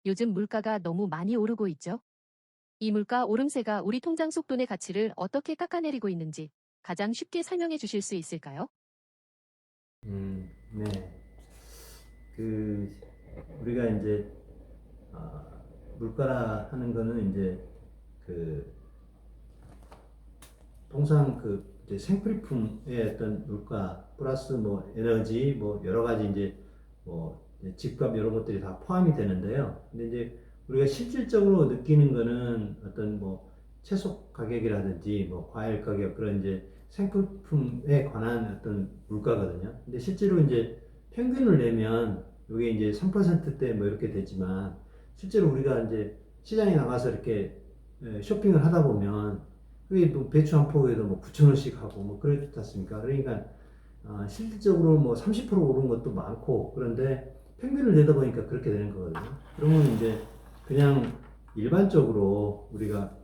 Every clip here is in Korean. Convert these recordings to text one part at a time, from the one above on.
요즘 물가가 너무 많이 오르고 있죠. 이 물가 오름세가 우리 통장 속 돈의 가치를 어떻게 깎아내리고 있는지 가장 쉽게 설명해 주실 수 있을까요? 네. 그 우리가 이제 물가라 하는 거는 이제 그 통상 그 이제 생필품의 어떤 물가 플러스 뭐 에너지 뭐 여러 가지 이제 뭐 이제 집값 이런 것들이 다 포함이 되는데요. 근데 이제 우리가 실질적으로 느끼는 거는 어떤 뭐 채소 가격이라든지 뭐 과일 가격 그런 이제 생필품에 관한 어떤 물가거든요. 근데 실제로 이제 평균을 내면 이게 이제 3%대 뭐 이렇게 되지만 실제로 우리가 이제 시장에 나가서 이렇게 쇼핑을 하다 보면 그게 뭐 배추 한 포기에도 뭐 9,000원씩 하고 뭐 그렇지 않습니까? 그러니까 실질적으로 뭐 30% 오른 것도 많고 그런데 평균을 내다 보니까 그렇게 되는 거거든요. 그러면 이제 그냥 일반적으로 우리가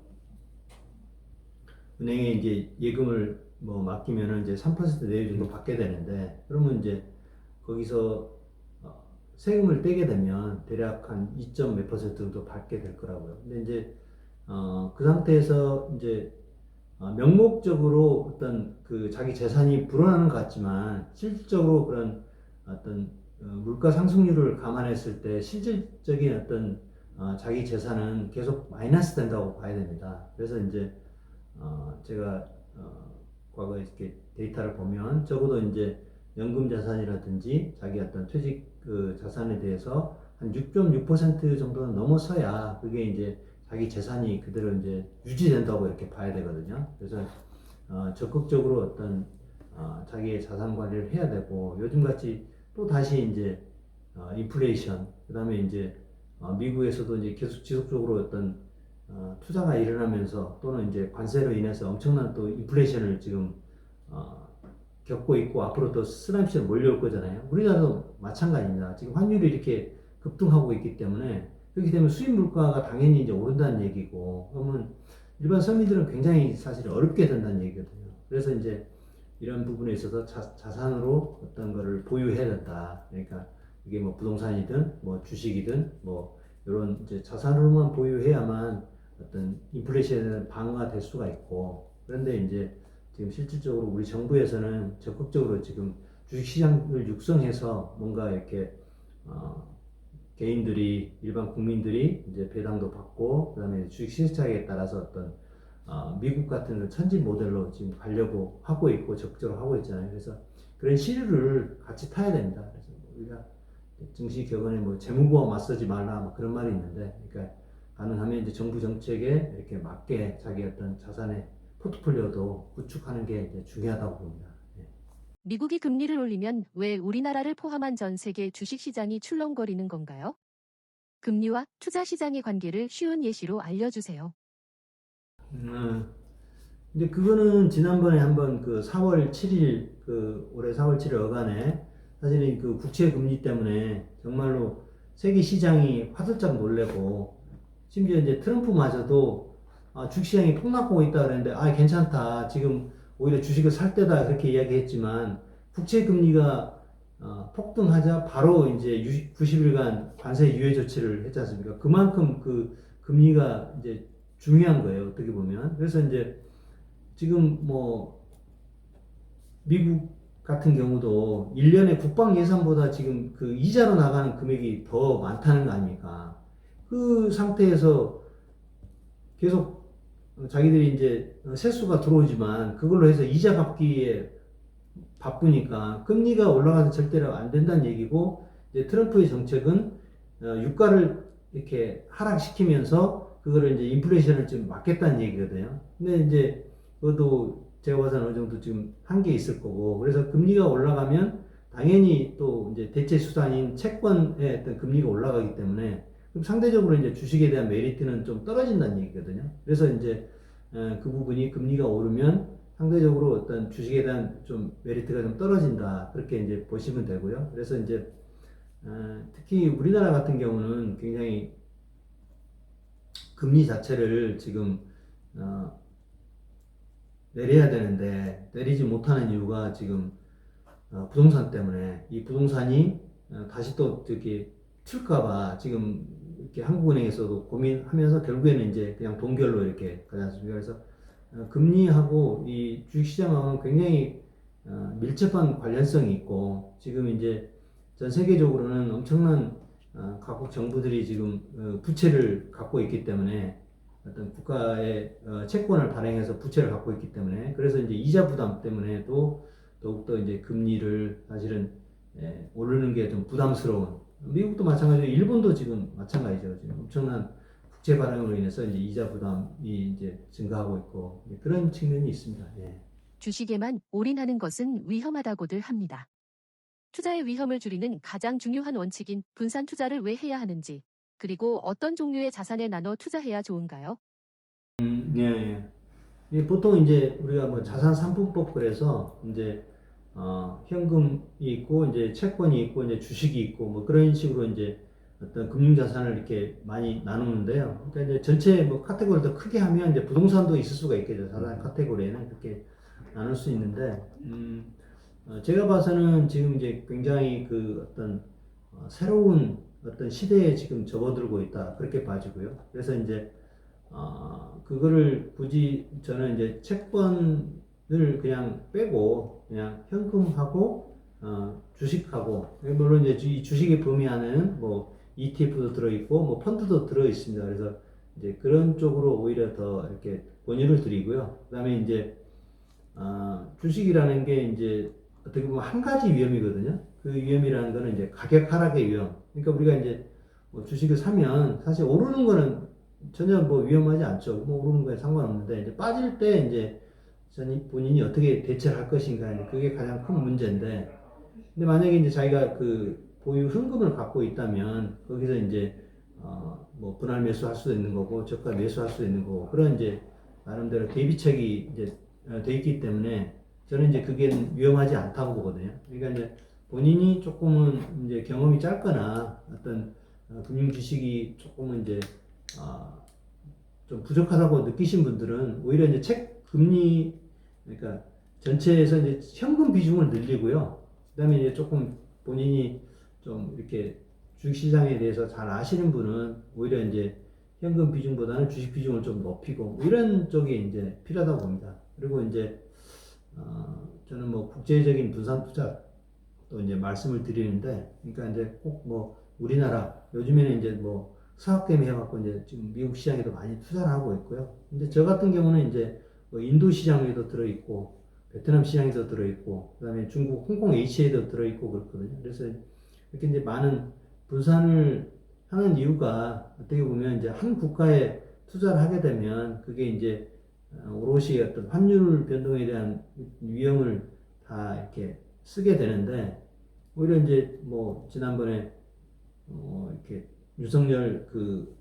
은행에 이제 예금을 뭐 맡기면은 이제 3% 내외 정도 받게 되는데 그러면 이제 거기서 세금을 떼게 되면 대략 한 2점 몇 퍼센트 정도 받게 될 거라고요. 근데 이제 그 상태에서 이제 명목적으로 어떤 그 자기 재산이 불어나는 것 같지만 실질적으로 그런 어떤 물가 상승률을 감안했을 때 실질적인 어떤 자기 재산은 계속 마이너스 된다고 봐야 됩니다. 그래서 이제 제가 과거에 이렇게 데이터를 보면 적어도 이제 연금 자산이라든지 자기 어떤 퇴직 그 자산에 대해서 한 6.6% 정도는 넘어서야 그게 이제 자기 재산이 그대로 이제 유지된다고 이렇게 봐야 되거든요. 그래서 적극적으로 어떤 자기의 자산 관리를 해야 되고 요즘 같이 또 다시 이제 인플레이션 그다음에 이제 미국에서도 이제 계속 지속적으로 어떤 투자가 일어나면서 또는 이제 관세로 인해서 엄청난 또 인플레이션을 지금 어, 겪고 있고 앞으로 또 쓰나미처럼 몰려올 거잖아요. 우리나라도 마찬가지입니다. 지금 환율이 이렇게 급등하고 있기 때문에 그렇게 되면 수입 물가가 당연히 이제 오른다는 얘기고 그러면 일반 서민들은 굉장히 사실 어렵게 된다는 얘기거든요. 그래서 이제 이런 부분에 있어서 자산으로 어떤 거를 보유해야 된다. 그러니까 이게 뭐 부동산이든 뭐 주식이든 뭐 이런 이제 자산으로만 보유해야만 어떤 인플레이션에 방어가 될 수가 있고 그런데 이제 지금 실질적으로 우리 정부에서는 적극적으로 지금 주식시장을 육성해서 뭔가 이렇게 어, 개인들이 일반 국민들이 이제 배당도 받고 그다음에 주식 시장에 따라서 어떤 미국 같은 천지 모델로 지금 가려고 하고 있고 적극적으로 하고 있잖아요. 그래서 그런 시류를 같이 타야 됩니다. 그래서 뭐 우리가 증시 격언에 뭐 재무부와 맞서지 말라 뭐 그런 말이 있는데, 그러니까 가능하면 이제 정부 정책에 이렇게 맞게 자기 어떤 자산의 포트폴리오도 구축하는 게 이제 중요하다고 봅니다. 예. 미국이 금리를 올리면 왜 우리나라를 포함한 전 세계 주식시장이 출렁거리는 건가요? 금리와 투자 시장의 관계를 쉬운 예시로 알려주세요. 음, 이제 그거는 지난번에 한번 그 4월 7일 그 올해 4월 7일 어간에 사실은 그 국채 금리 때문에 정말로 세계 시장이 화들짝 놀래고 심지어 이제 트럼프마저도 주식시장이 폭락하고 있다 그랬는데 괜찮다 지금 오히려 주식을 살 때다 그렇게 이야기했지만 국채 금리가 폭등하자 바로 이제 90일간 관세 유예 조치를 했지 않습니까? 그만큼 그 금리가 이제 중요한 거예요 어떻게 보면. 그래서 이제 지금 뭐 미국 같은 경우도 1년에 국방 예산보다 지금 그 이자로 나가는 금액이 더 많다는 거 아닙니까? 그 상태에서 계속 자기들이 이제 세수가 들어오지만 그걸로 해서 이자 갚기에 바쁘니까 금리가 올라가서 절대로 안 된다는 얘기고, 이제 트럼프의 정책은 유가를 이렇게 하락시키면서 그거를 이제 인플레이션을 좀 막겠다는 얘기거든요. 근데 이제 그것도 제가 봐서는 어느 정도 지금 한계 있을 거고, 그래서 금리가 올라가면 당연히 또 이제 대체 수단인 채권의 어떤 금리가 올라가기 때문에 그럼 상대적으로 이제 주식에 대한 메리트는 좀 떨어진다는 얘기거든요. 그래서 이제 그 부분이 금리가 오르면 상대적으로 어떤 주식에 대한 좀 메리트가 좀 떨어진다. 그렇게 이제 보시면 되고요. 그래서 이제 특히 우리나라 같은 경우는 굉장히 금리 자체를 지금 어, 내려야 되는데 내리지 못하는 이유가 지금 부동산 때문에 이 부동산이 다시 또 이렇게 튈까봐 지금 이렇게 한국은행에서도 고민하면서 결국에는 이제 그냥 동결로 이렇게 가지 않습니까? 그래서 금리하고 이 주식시장하고는 굉장히 밀접한 관련성이 있고 지금 이제 전 세계적으로는 엄청난 각국 정부들이 지금 부채를 갖고 있기 때문에 어떤 국가의 채권을 발행해서 부채를 갖고 있기 때문에 그래서 이제 이자 부담 때문에도 더욱더 이제 금리를 사실은 오르는 게 좀 부담스러운 미국도 마찬가지고 일본도 지금 마찬가지죠. 지금 엄청난 국채 발행으로 인해서 이제 이자 부담이 이제 증가하고 있고 그런 측면이 있습니다. 예. 주식에만 올인하는 것은 위험하다고들 합니다. 투자의 위험을 줄이는 가장 중요한 원칙인 분산 투자를 왜 해야 하는지, 그리고 어떤 종류의 자산에 나눠 투자해야 좋은가요? 예. 보통 이제 우리가 뭐 자산 삼분법 그래서 이제 현금이 있고 이제 채권이 있고 이제 주식이 있고 뭐 그런 식으로 이제 어떤 금융 자산을 이렇게 많이 나누는데요. 그러니까 이제 전체 뭐 카테고리를 더 크게 하면 이제 부동산도 있을 수가 있겠죠. 자산 카테고리에는 그렇게 나눌 수 있는데 제가 봐서는 지금 이제 굉장히 그 어떤 새로운 어떤 시대에 지금 접어들고 있다 그렇게 봐지고요. 그래서 이제 그거를 굳이 저는 이제 채권을 그냥 빼고 그냥 현금하고 주식하고 물론 이제 이 주식의 범위 안에는 뭐 ETF도 들어있고 뭐 펀드도 들어있습니다. 그래서 이제 그런 쪽으로 오히려 더 이렇게 권유를 드리고요. 그다음에 이제 주식이라는 게 이제 어떻게 보면 한 가지 위험이거든요. 그 위험이라는 거는 이제 가격 하락의 위험. 그러니까 우리가 이제 뭐 주식을 사면 사실 오르는 거는 전혀 뭐 위험하지 않죠. 뭐 오르는 거에 상관없는데 이제 빠질 때 이제 본인이 어떻게 대처를 할 것인가 그게 가장 큰 문제인데 근데 만약에 이제 자기가 그 보유 현금을 갖고 있다면 거기서 이제 뭐 분할 매수할 수도 있는 거고 저가 매수할 수도 있는 거고 그런 이제 나름대로 대비책이 이제 돼 있기 때문에 저는 이제 그게 위험하지 않다고 보거든요. 그러니까 이제 본인이 조금은 이제 경험이 짧거나 어떤 금융 지식이 조금은 이제 좀 부족하다고 느끼신 분들은 오히려 이제 금리 그러니까 전체에서 이제 현금 비중을 늘리고요. 그다음에 이제 조금 본인이 좀 이렇게 주식시장에 대해서 잘 아시는 분은 오히려 이제 현금 비중보다는 주식 비중을 좀 높이고 뭐 이런 쪽이 이제 필요하다고 봅니다. 그리고 이제 저는 뭐 국제적인 분산 투자 또 이제 말씀을 드리는데, 그러니까 이제 꼭 뭐 우리나라 요즘에는 이제 뭐 사업 게임 해갖고 이제 지금 미국 시장에도 많이 투자를 하고 있고요. 근데 저 같은 경우는 이제 뭐 인도 시장에도 들어있고 베트남 시장에도 들어있고 그다음에 중국 홍콩 H에도 들어있고 그렇거든요. 그래서 이렇게 이제 많은 분산을 하는 이유가 어떻게 보면 이제 한 국가에 투자를 하게 되면 그게 이제 오롯이 어떤 환율 변동에 대한 위험을 다 이렇게 쓰게 되는데 오히려 이제 뭐 지난번에 이렇게 윤석열 그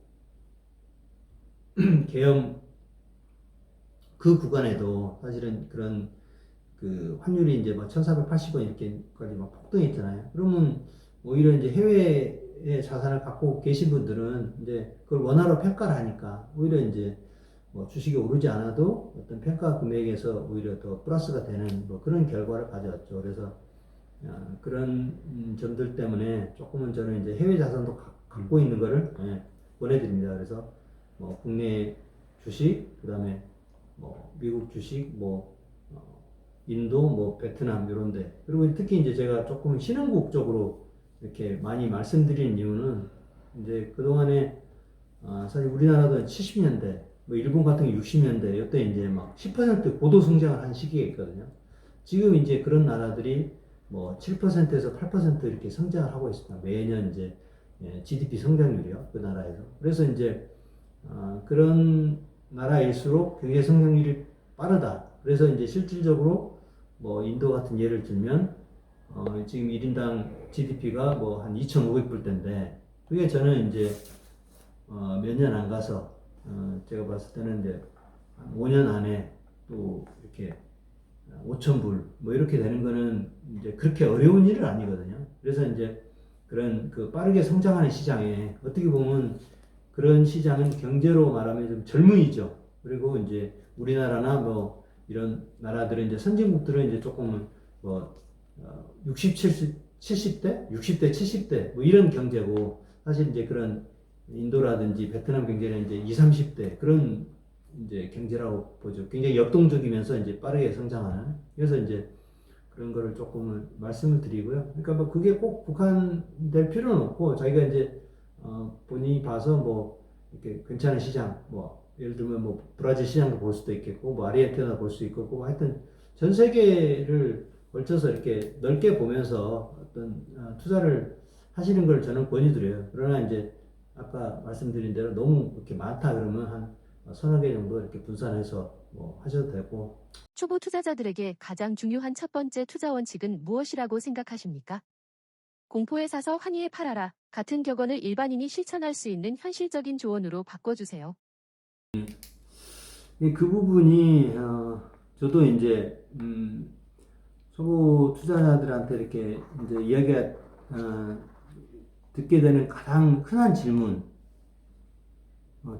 계엄 그 구간에도 사실은 그런 그 환율이 이제 막 1480원 이렇게까지 막 폭등했잖아요. 그러면 오히려 이제 해외에 자산을 갖고 계신 분들은 이제 그걸 원화로 평가를 하니까 오히려 이제 뭐 주식이 오르지 않아도 어떤 평가 금액에서 오히려 더 플러스가 되는 뭐 그런 결과를 가져왔죠. 그래서 그런 점들 때문에 조금은 저는 이제 해외 자산도 갖고 있는 거를 보내드립니다. 그래서 뭐 국내 주식, 그다음에 뭐 미국 주식, 뭐 인도, 뭐 베트남 이런데 그리고 특히 이제 제가 조금 신흥국 쪽으로 이렇게 많이 말씀드리는 이유는 이제 그 동안에 사실 우리나라도 70년대, 뭐 일본 같은 게 60년대 이때 이제 막 10% 고도 성장을 한 시기가 있거든요. 지금 이제 그런 나라들이 뭐 7%에서 8% 이렇게 성장을 하고 있습니다. 매년 이제 GDP 성장률이요, 그 나라에서. 그래서 이제 그런 나라일수록 경제 성장률이 빠르다. 그래서 이제 실질적으로 뭐 인도 같은 예를 들면 지금 1인당 GDP가 뭐 한 2,500불대인데 그게 저는 이제 몇 년 안 가서 제가 봤을 때는 이제 한 5년 안에 또 이렇게 5,000불 뭐 이렇게 되는 거는 이제 그렇게 어려운 일은 아니거든요. 그래서 이제 그런 그 빠르게 성장하는 시장에 어떻게 보면 그런 시장은 경제로 말하면 좀 젊은이죠. 그리고 이제 우리나라나 뭐 이런 나라들은 이제 선진국들은 이제 조금은 뭐 60, 70, 70대, 60대, 70대 뭐 이런 경제고 사실 이제 그런 인도라든지 베트남 경제는 이제 20, 30대 그런 이제 경제라고 보죠. 굉장히 역동적이면서 이제 빠르게 성장하는. 그래서 이제 그런 거를 조금은 말씀을 드리고요. 그러니까 뭐 그게 꼭 국한될 필요는 없고 자기가 이제 본인이 봐서 뭐 이렇게 괜찮은 시장 뭐 예를 들면 뭐 브라질 시장도 볼 수도 있겠고 뭐 아르헨티나 볼 수 있고 뭐 하여튼 전 세계를 걸쳐서 이렇게 넓게 보면서 어떤 투자를 하시는 걸 저는 권유드려요. 그러나 이제 아까 말씀드린 대로 너무 이렇게 많다 그러면 한 서너 개 정도 이렇게 분산해서 뭐 하셔도 되고. 초보 투자자들에게 가장 중요한 첫 번째 투자 원칙은 무엇이라고 생각하십니까? 공포에 사서 환희에 팔아라 같은 격언을 일반인이 실천할 수 있는 현실적인 조언으로 바꿔주세요. 그 부분이 저도 이제 초보 투자자들한테 이렇게 이제 이야기가 듣게 되는 가장 흔한 질문,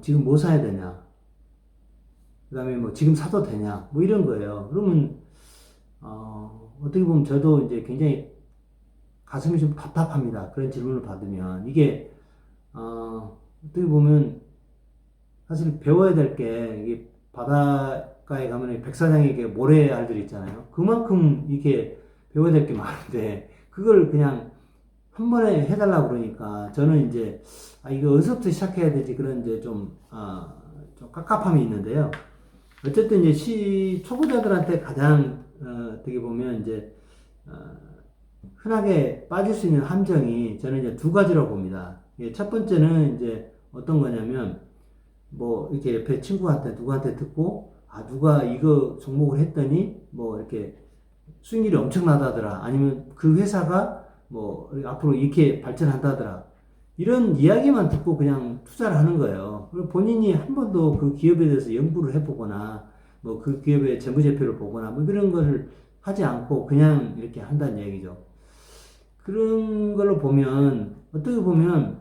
지금 뭐 사야 되냐, 그다음에 뭐 지금 사도 되냐, 뭐 이런 거예요. 그러면 어떻게 보면 저도 이제 굉장히 가슴이 좀 답답합니다. 그런 질문을 받으면 이게 어떻게 보면 사실 배워야 될 게 이게 바닷가에 가면 백사장에게 모래알들이 있잖아요. 그만큼 이게 배워야 될 게 많은데 그걸 그냥 한 번에 해달라고 그러니까 저는 이제 이거 어디서부터 시작해야 되지 그런 이제 좀 깝깝함이 있는데요. 어쨌든 이제 초보자들한테 가장 어떻게 보면 이제 흔하게 빠질 수 있는 함정이 저는 이제 두 가지라고 봅니다. 첫 번째는 이제 어떤 거냐면 뭐 이렇게 옆에 친구한테 누구한테 듣고 누가 이거 종목을 했더니 뭐 이렇게 수익률이 엄청나다더라 아니면 그 회사가 뭐 앞으로 이렇게 발전한다더라 이런 이야기만 듣고 그냥 투자를 하는 거예요. 그리고 본인이 한 번도 그 기업에 대해서 연구를 해보거나 뭐 그 기업의 재무제표를 보거나 뭐 그런 거를 하지 않고 그냥 이렇게 한다는 얘기죠. 그런 걸로 보면 어떻게 보면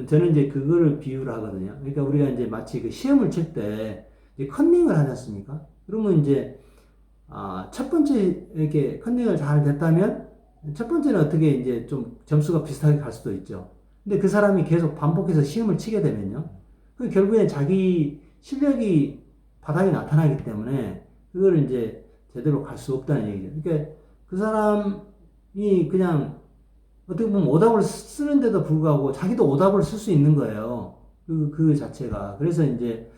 저는 이제 그거를 비유를 하거든요. 그러니까 우리가 이제 마치 그 시험을 칠 때 컨닝을 하지 않습니까? 그러면 이제 첫 번째 이렇게 컨닝을 잘 됐다면 첫 번째는 어떻게 이제 좀 점수가 비슷하게 갈 수도 있죠. 근데 그 사람이 계속 반복해서 시험을 치게 되면요. 그 결국엔 자기 실력이 바닥에 나타나기 때문에 그걸 이제 제대로 갈 수 없다는 얘기죠. 그러니까 그 사람이 그냥 어떻게 보면 오답을 쓰는데도 불구하고 자기도 오답을 쓸 수 있는 거예요. 그 자체가. 그래서 이제,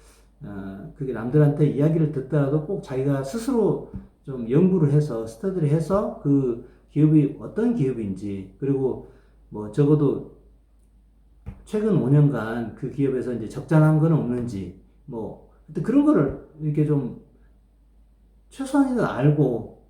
그게 남들한테 이야기를 듣더라도 꼭 자기가 스스로 좀 연구를 해서, 스터디를 해서 그 기업이 어떤 기업인지, 그리고 뭐 적어도 최근 5년간 그 기업에서 이제 적자난 건 없는지, 뭐, 그런 거를 이렇게 좀 최소한이라도 알고,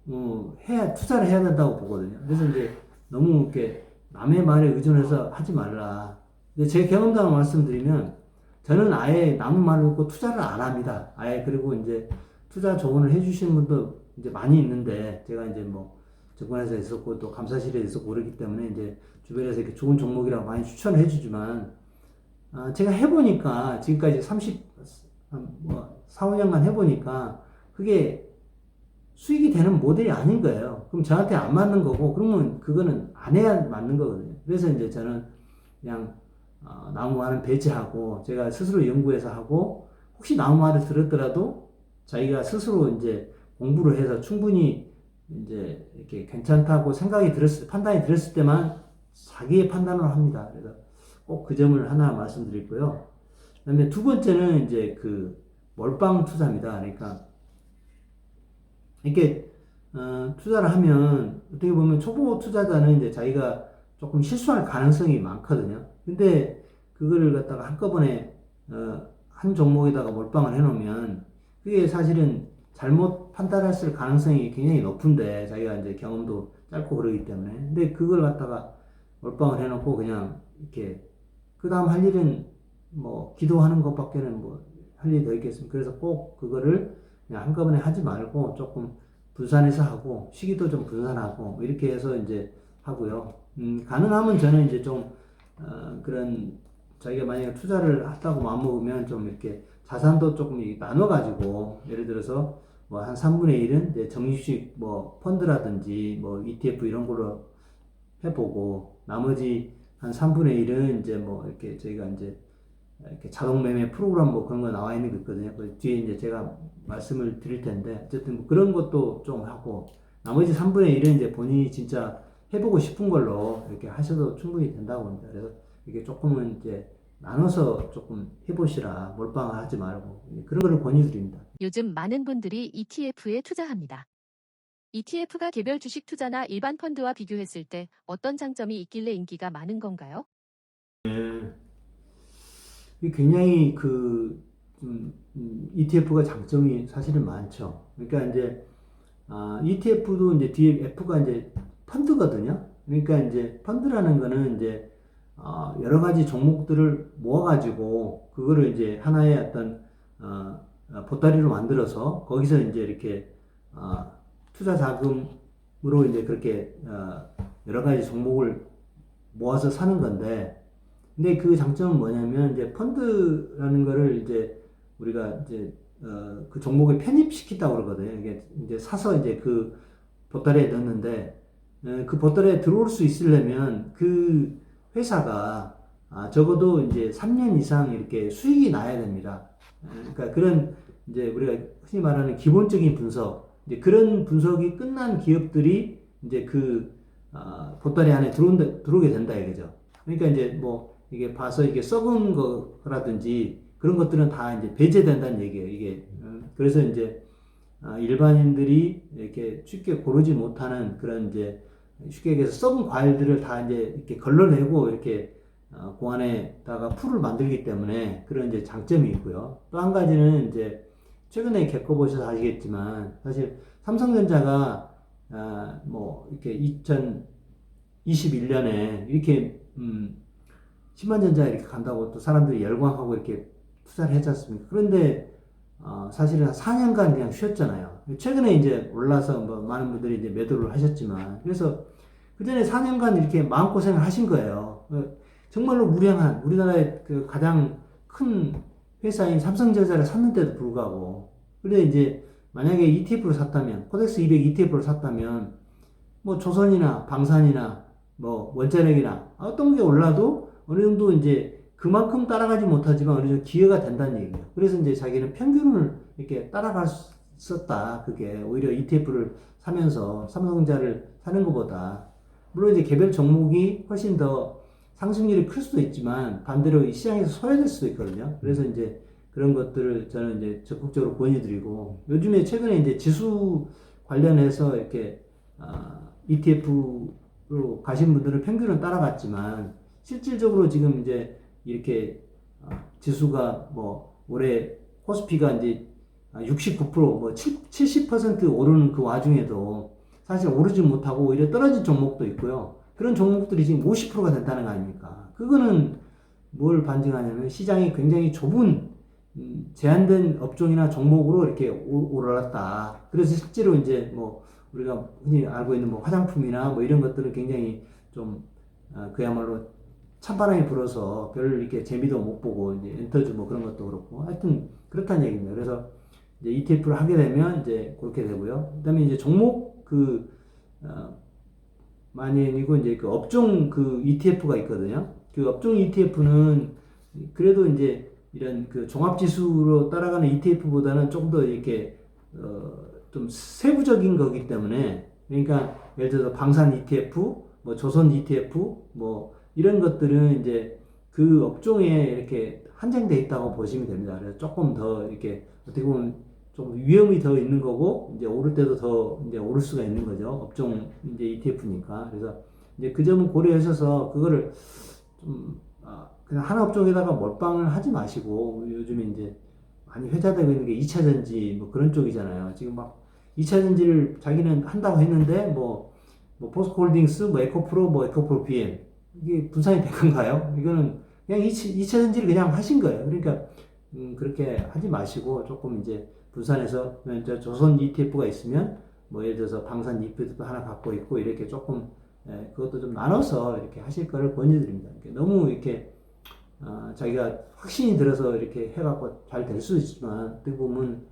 투자를 해야 된다고 보거든요. 그래서 이제 너무 이렇게 남의 말에 의존해서 하지 말라. 근데 제 경험담을 말씀드리면 저는 아예 남 말을 듣고 투자를 안 합니다. 아예 그리고 이제 투자 조언을 해주시는 분도 이제 많이 있는데 제가 이제 뭐 증권회사에 있었고 또 감사실에 있었고 그러기 때문에 이제 주변에서 이렇게 좋은 종목이라고 많이 추천을 해주지만 제가 해보니까 지금까지 4, 5년간 해보니까 그게 수익이 되는 모델이 아닌 거예요. 그럼 저한테 안 맞는 거고, 그러면 그거는 안 해야 맞는 거거든요. 그래서 이제 저는 그냥, 나무말은 배제하고, 제가 스스로 연구해서 하고, 혹시 나무말을 들었더라도 자기가 스스로 이제 공부를 해서 충분히 이제 이렇게 괜찮다고 판단이 들었을 때만 자기의 판단을 합니다. 그래서 꼭 그 점을 하나 말씀드리고요. 그 다음에 두 번째는 이제 그 몰빵 투자입니다. 그러니까, 이렇게 투자를 하면 어떻게 보면 초보 투자자는 이제 자기가 조금 실수할 가능성이 많거든요. 근데 그거를 갖다가 한꺼번에 한 종목에다가 몰빵을 해놓으면 그게 사실은 잘못 판단했을 가능성이 굉장히 높은데 자기가 이제 경험도 짧고 그러기 때문에 근데 그걸 갖다가 몰빵을 해놓고 그냥 이렇게 그 다음 할 일은 뭐 기도하는 것밖에는 뭐 할 일이 더 있겠습니까? 그래서 꼭 그거를 그냥 한꺼번에 하지 말고 조금 분산해서 하고 시기도 좀 분산하고 뭐 이렇게 해서 이제 하고요. 가능하면 저는 이제 좀 그런 자기가 만약에 투자를 한다고 마음먹으면 좀 이렇게 자산도 조금 나눠 가지고 예를 들어서 뭐 한 3분의 1은 이제 정식 뭐 펀드라든지 뭐 ETF 이런 걸로 해보고 나머지 한 3분의 1은 이제 뭐 이렇게 저희가 이제 이렇게 자동 매매 프로그램 뭐 그런 거 나와 있는 거 있거든요. 그 뒤에 이제 제가 말씀을 드릴 텐데 어쨌든 뭐 그런 것도 좀 하고 나머지 3분의 1은 이제 본인이 진짜 해보고 싶은 걸로 이렇게 하셔도 충분히 된다고 봅니다. 그래서 이게 조금은 이제 나눠서 조금 해보시라 몰빵하지 말고 그런 거를 권유드립니다. 요즘 많은 분들이 ETF에 투자합니다. ETF가 개별 주식 투자나 일반 펀드와 비교했을 때 어떤 장점이 있길래 인기가 많은 건가요? 이게 굉장히 ETF가 장점이 사실은 많죠. 그러니까 이제 ETF도 이제 뒤에 F가 이제 펀드거든요. 그러니까 이제 펀드라는 거는 이제 여러 가지 종목들을 모아가지고 그거를 이제 하나의 어떤 보따리로 만들어서 거기서 이제 이렇게 투자 자금으로 이제 그렇게 여러 가지 종목을 모아서 사는 건데, 근데 그 장점은 뭐냐면 이제 펀드라는 거를 이제 우리가 이제 그 종목에 편입시킨다고 그러거든요. 이게 이제 사서 이제 그 보따리에 넣는데 그 보따리에 들어올 수 있으려면 그 회사가 적어도 이제 3년 이상 이렇게 수익이 나야 됩니다. 그러니까 그런 이제 우리가 흔히 말하는 기본적인 분석, 이제 그런 분석이 끝난 기업들이 이제 그 보따리 안에 들어오게 된다 이거죠. 그러니까 이제 뭐 이게 봐서 이게 썩은 거라든지 그런 것들은 다 이제 배제된다는 얘기예요. 이게 그래서 이제 일반인들이 이렇게 쉽게 고르지 못하는 그런 이제 쉽게 얘기해서 썩은 과일들을 다 이제 이렇게 걸러내고 이렇게 그 안에다가 풀을 만들기 때문에 그런 이제 장점이 있고요. 또 한 가지는 이제 최근에 겪어보셔서 아시겠지만 사실 삼성전자가 뭐 이렇게 2021년에 이렇게 10만 전자 이렇게 간다고 또 사람들이 열광하고 이렇게 투자를 했지 않습니까? 그런데 사실은 4년간 그냥 쉬었잖아요. 최근에 이제 올라서 뭐 많은 분들이 이제 매도를 하셨지만, 그래서 그 전에 4년간 이렇게 마음고생을 하신 거예요. 정말로 무량한 우리나라의 그 가장 큰 회사인 삼성전자를 샀는데도 불구하고, 그런데 이제 만약에 ETF를 샀다면, 코덱스 200 ETF를 샀다면, 뭐 조선이나 방산이나 뭐 원자력이나 어떤 게 올라도 어느 정도 이제 그만큼 따라가지 못하지만 어느 정도 기회가 된다는 얘기예요. 그래서 이제 자기는 평균을 이렇게 따라갔었다. 그게 오히려 ETF를 사면서 삼성전자를 사는 것보다, 물론 이제 개별 종목이 훨씬 더 상승률이 클 수도 있지만 반대로 이 시장에서 소외될 수도 있거든요. 그래서 이제 그런 것들을 저는 이제 적극적으로 권유드리고, 요즘에 최근에 이제 지수 관련해서 이렇게 ETF로 가신 분들은 평균은 따라갔지만 실질적으로 지금 이제 이렇게 지수가 뭐 올해 코스피가 이제 69%뭐 70% 오르는 그 와중에도 사실 오르지 못하고 오히려 떨어진 종목도 있고요. 그런 종목들이 지금 50%가 된다는 거 아닙니까? 그거는 뭘 반증하냐면 시장이 굉장히 좁은 제한된 업종이나 종목으로 이렇게 올랐다. 그래서 실제로 이제 뭐 우리가 흔히 알고 있는 뭐 화장품이나 뭐 이런 것들은 굉장히 좀 그야말로 찬바람이 불어서 별 이렇게 재미도 못 보고 이제 엔터주 뭐 그런 것도 그렇고 하여튼 그렇다는 얘기입니다. 그래서 이제 ETF를 하게 되면 이제 그렇게 되고요. 그다음에 이제 종목 많이 아니고 이제 그 업종 그 ETF가 있거든요. 그 업종 ETF는 그래도 이제 이런 그 종합지수로 따라가는 ETF보다는 조금 더 이렇게 좀 세부적인 거기 때문에, 그러니까 예를 들어서 방산 ETF, 뭐 조선 ETF, 뭐 이런 것들은 이제 그 업종에 이렇게 한정돼 있다고 보시면 됩니다. 그래서 조금 더 이렇게 어떻게 보면 좀 위험이 더 있는 거고, 이제 오를 때도 더 이제 오를 수가 있는 거죠. 업종 이제 ETF니까. 그래서 이제 그 점은 고려하셔서 그거를 좀 그냥 한 업종에다가 몰빵을 하지 마시고, 요즘에 이제 많이 회자되고 있는 게 2차 전지 뭐 그런 쪽이잖아요. 지금 막 2차 전지를 자기는 한다고 했는데 뭐 포스코홀딩스, 뭐 에코프로, 뭐 에코프로 BM 이게 분산이 된 건가요? 이거는 그냥 2차 전지를 그냥 하신 거예요. 그러니까 그렇게 하지 마시고 조금 이제 분산해서 조선 ETF가 있으면 뭐 예를 들어서 방산 ETF도 하나 갖고 있고 이렇게 조금 그것도 좀 나눠서 이렇게 하실 거를 권유드립니다. 너무 이렇게 자기가 확신이 들어서 이렇게 해갖고 잘 될 수도 있지만 어떻게 보면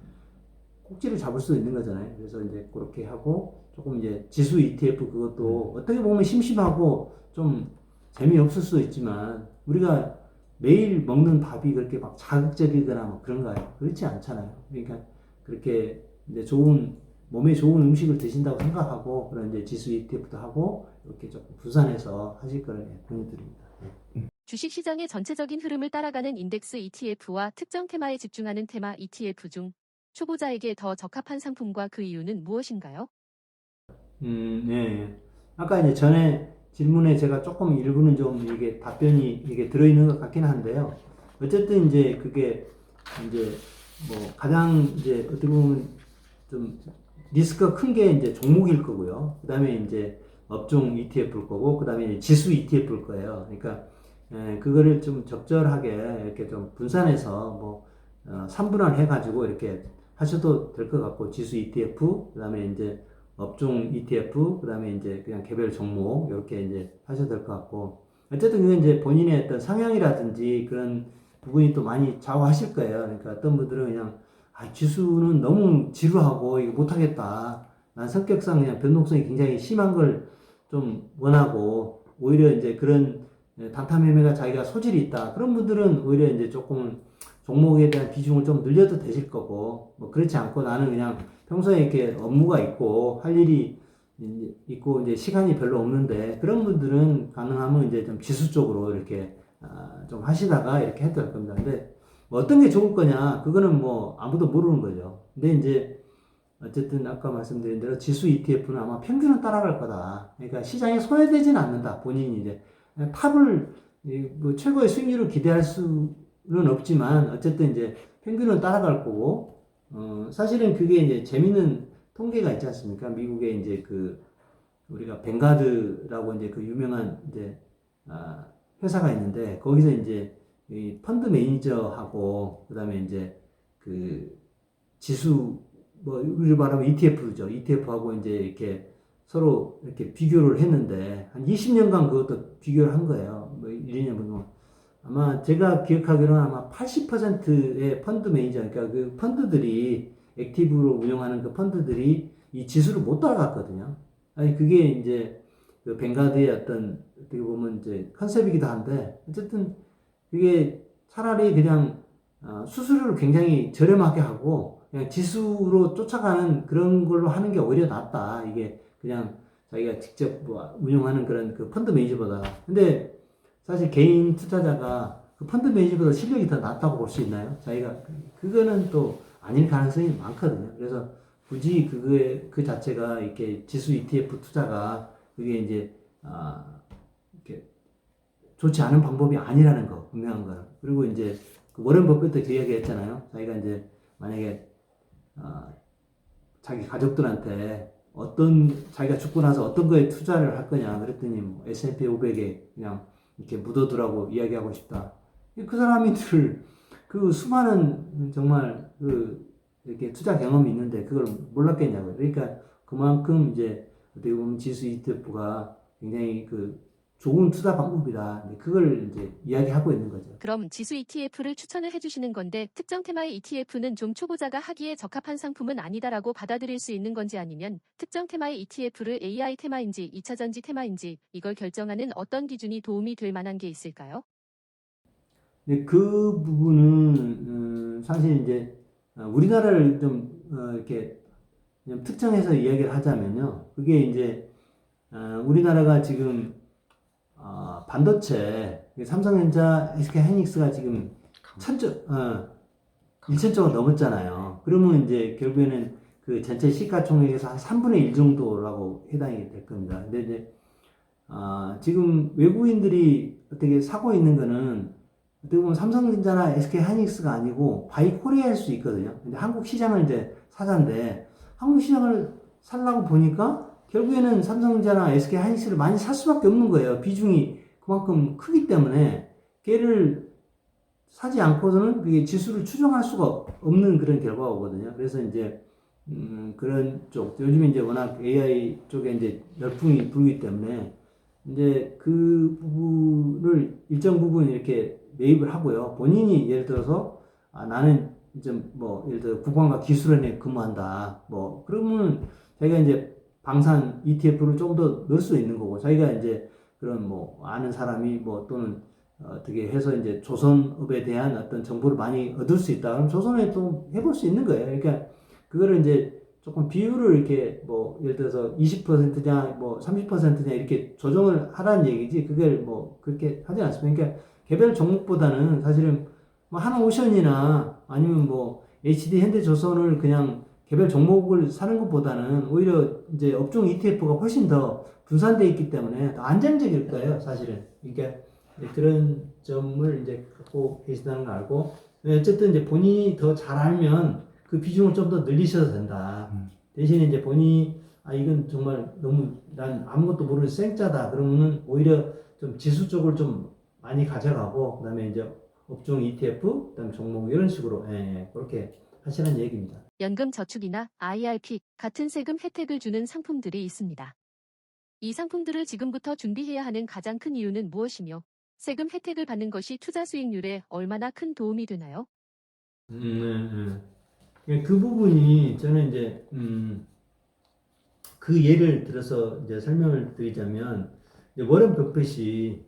꼭지를 잡을 수도 있는 거잖아요. 그래서 이제 그렇게 하고 조금 이제 지수 ETF 그것도 어떻게 보면 심심하고 좀 재미없을 수도 있지만 우리가 매일 먹는 밥이 그렇게 막 자극적이거나 뭐 그런가요? 그렇지 않잖아요. 그러니까 그렇게 이제 몸에 좋은 음식을 드신다고 생각하고 그런 이제 지수 ETF도 하고 이렇게 조금 분산해서 하실 거를 권유드립니다. 주식시장의 전체적인 흐름을 따라가는 인덱스 ETF와 특정 테마에 집중하는 테마 ETF 중 초보자에게 더 적합한 상품과 그 이유는 무엇인가요? 예, 예. 아까 이제 전에 질문에 제가 조금 일부는 좀 이게 답변이 이게 들어있는 것 같긴 한데요. 어쨌든 이제 그게 이제 뭐 가장 이제 어떻게 보면 좀 리스크가 큰 게 이제 종목일 거고요. 그 다음에 이제 업종 ETF일 거고, 그 다음에 지수 ETF일 거예요. 그러니까 그거를 좀 적절하게 이렇게 좀 분산해서 뭐 3분할 해가지고 이렇게 하셔도 될 것 같고, 지수 ETF, 그 다음에 이제 업종 ETF, 그 다음에 이제 그냥 개별 종목 이렇게 이제 하셔도 될 것 같고, 어쨌든 그건 이제 본인의 어떤 성향이라든지 그런 부분이 또 많이 좌우하실 거예요. 그러니까 어떤 분들은 그냥 지수는 너무 지루하고 이거 못하겠다. 난 성격상 그냥 변동성이 굉장히 심한 걸 좀 원하고 오히려 이제 그런 단타매매가 자기가 소질이 있다. 그런 분들은 오히려 이제 조금 종목에 대한 비중을 좀 늘려도 되실 거고 뭐 그렇지 않고 나는 그냥 평소에 이렇게 업무가 있고 할 일이 있고 이제 시간이 별로 없는데 그런 분들은 가능하면 이제 좀 지수 쪽으로 이렇게 좀 하시다가 이렇게 해도 될 겁니다. 근데 뭐 어떤 게 좋을 거냐 그거는 뭐 아무도 모르는 거죠. 근데 이제 어쨌든 아까 말씀드린 대로 지수 ETF는 아마 평균은 따라갈 거다. 그러니까 시장에 소외되지는 않는다. 본인이 이제 탑을 뭐 최고의 수익률을 기대할 수는 없지만 어쨌든 이제 평균은 따라갈 거고 사실은 그게 이제 재밌는 통계가 있지 않습니까? 미국에 이제 그 우리가 벵가드라고 이제 그 유명한 이제 회사가 있는데 거기서 이제 이 펀드 매니저하고 그다음에 이제 그 지수 뭐 우리 말하면 ETF죠. ETF하고 이제 이렇게 서로 이렇게 비교를 했는데 한 20년간 그것도 비교를 한 거예요. 뭐 1, 2년 정도. 아마 제가 기억하기로는 아마 80%의 펀드 매니저, 그러니까 그 펀드들이 액티브로 운영하는 그 펀드들이 이 지수를 못 따라갔거든요. 아니 그게 이제 그 벵가드의 어떤 어떻게 보면 이제 컨셉이기도 한데 어쨌든 그게 차라리 그냥 수수료를 굉장히 저렴하게 하고 그냥 지수로 쫓아가는 그런 걸로 하는 게 오히려 낫다. 이게 그냥 자기가 직접 뭐 운영하는 그런 그 펀드 매니저보다. 근데 사실 개인 투자자가 그 펀드 매니저보다 실력이 더 낫다고 볼 수 있나요? 자기가 그거는 또 아닐 가능성이 많거든요. 그래서 굳이 그거에 그 자체가 이렇게 지수 ETF 투자가 그게 이제 이렇게 좋지 않은 방법이 아니라는 거 분명한 거는. 그리고 이제 그 워런 버핏도 그 이야기 했잖아요. 자기가 이제 만약에 자기 가족들한테 자기가 죽고 나서 어떤 거에 투자를 할 거냐 그랬더니 뭐 S&P 500에 그냥 이렇게 묻어두라고 이야기하고 싶다. 그 사람들 그 수많은 정말 그 이렇게 투자 경험이 있는데 그걸 몰랐겠냐고요. 그러니까 그만큼 이제 어떻게 보면 지수 ETF가 굉장히 그 좋은 투자 방법이다. 그걸 이제 이야기하고 있는 거죠. 그럼 지수 ETF를 추천을 해주시는 건데 특정 테마의 ETF는 좀 초보자가 하기에 적합한 상품은 아니다라고 받아들일 수 있는 건지 아니면 특정 테마의 ETF를 AI 테마인지 2차전지 테마인지 이걸 결정하는 어떤 기준이 도움이 될 만한 게 있을까요? 근데 그 부분은 사실 이제 우리나라를 좀 이렇게 좀 특정해서 이야기를 하자면요. 그게 이제 우리나라가 지금 반도체 삼성전자, SK하이닉스가 지금 천조 1천조가 넘었잖아요. 그러면 이제 결국에는 그 전체 시가총액에서 한 3분의 1 정도라고 해당이 될 겁니다. 근데 이제 지금 외국인들이 어떻게 사고 있는 거는 어떻게 보면 삼성전자나 SK하이닉스가 아니고 바이코리아일 수 있거든요. 근데 한국 시장을 이제 사자인데 한국 시장을 살라고 보니까 결국에는 삼성전자나 SK하이닉스를 많이 살 수밖에 없는 거예요. 비중이 그만큼 크기 때문에 걔를 사지 않고서는 그게 지수를 추정할 수가 없는 그런 결과가 오거든요. 그래서 이제 그런 쪽 요즘에 이제 워낙 AI 쪽에 이제 열풍이 불기 때문에 이제 그 부분을 일정 부분 이렇게 매입을 하고요. 본인이 예를 들어서 나는 좀 뭐 예를 들어 국방과 기술원에 근무한다. 뭐 그러면 자기가 이제 방산 ETF를 좀 더 넣을 수 있는 거고 자기가 이제 그런 뭐 아는 사람이 뭐 또는 어떻게 해서 이제 조선업에 대한 어떤 정보를 많이 얻을 수 있다. 그럼 조선에 또 해볼 수 있는 거예요. 그러니까 그거를 이제 조금 비율을 이렇게 뭐 예를 들어서 20%냐 뭐 30%냐 이렇게 조정을 하라는 얘기지 그걸 뭐 그렇게 하지 않습니다. 그러니까 개별 종목보다는 사실은 뭐 한오션이나 아니면 뭐 HD 현대조선을 그냥 개별 종목을 사는 것보다는 오히려 이제 업종 ETF가 훨씬 더 분산되어 있기 때문에 더 안정적일 거예요, 사실은. 그러니까 그런 점을 이제 갖고 계시다는 걸 알고 어쨌든 이제 본인이 더 잘 알면 그 비중을 좀 더 늘리셔도 된다. 대신에 이제 본인이 이건 정말 너무 난 아무것도 모르는 생짜다. 그러면은 오히려 좀 지수 쪽을 좀 많이 가져가고 그다음에 이제 업종 ETF, 그다음에 종목 이런 식으로 그렇게 하시는 얘기입니다. 연금 저축이나 IRP 같은 세금 혜택을 주는 상품들이 있습니다. 이 상품들을 지금부터 준비해야 하는 가장 큰 이유는 무엇이며 세금 혜택을 받는 것이 투자 수익률에 얼마나 큰 도움이 되나요? 그 부분이 저는 이제 그 예를 들어서 이제 설명을 드리자면 이제 워런 버핏이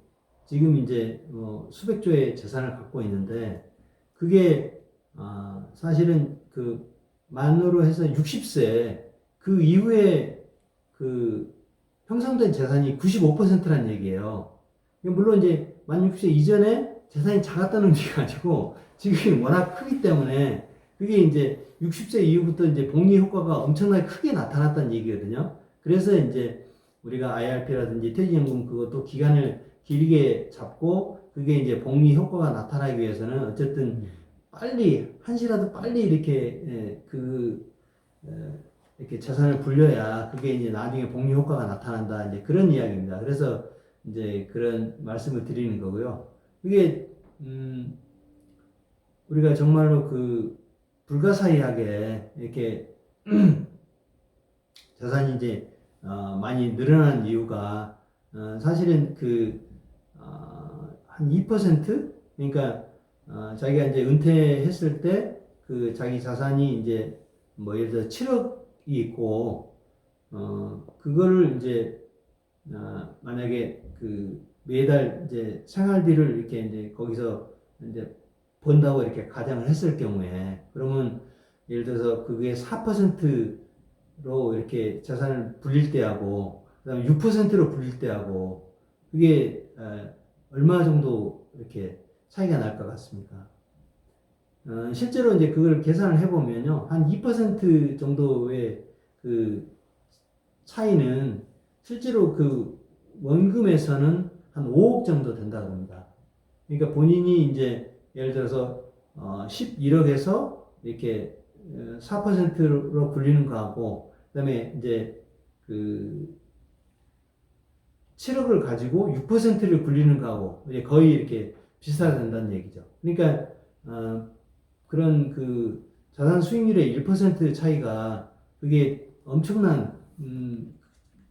지금 이제 수백 조의 재산을 갖고 있는데 그게 사실은 그 만으로 해서 60세 그 이후에 그 형성된 재산이 95%라는 얘기예요. 물론 이제 만 60세 이전에 재산이 작았다는 얘기가 아니고 지금 워낙 크기 때문에 그게 이제 60세 이후부터 이제 복리 효과가 엄청나게 크게 나타났다는 얘기거든요. 그래서 이제 우리가 IRP라든지 퇴직연금 그것도 기간을 길게 잡고 그게 이제 복리 효과가 나타나기 위해서는 어쨌든 빨리 한시라도 빨리 이렇게 이렇게 재산을 불려야 그게 이제 나중에 복리 효과가 나타난다 이제 그런 이야기입니다. 그래서 이제 그런 말씀을 드리는 거고요. 이게 우리가 정말로 그 불가사의하게 이렇게 재산이 이제 많이 늘어난 이유가 사실은 한 2% 그러니까 자기가 이제 은퇴했을 때 그 자기 자산이 이제 뭐 예를 들어 7억이 있고 그거를 이제 만약에 그 매달 이제 생활비를 이렇게 이제 거기서 이제 번다고 이렇게 가정을 했을 경우에 그러면 예를 들어서 그게 4%로 이렇게 재산을 불릴 때하고 그다음에 6%로 불릴 때하고 그게 얼마 정도 이렇게 차이가 날 것 같습니까? 실제로 이제 그걸 계산을 해보면요, 한 2% 정도의 그 차이는 실제로 그 원금에서는 한 5억 정도 된다고 합니다. 그러니까 본인이 이제 예를 들어서 11억에서 이렇게 4%로 굴리는 거하고 그다음에 이제 그 7억을 가지고 6%를 굴리는 거하고 이제 거의 이렇게 비슷하게 된다는 얘기죠. 그러니까 그런 그 자산 수익률의 1% 차이가 그게 엄청난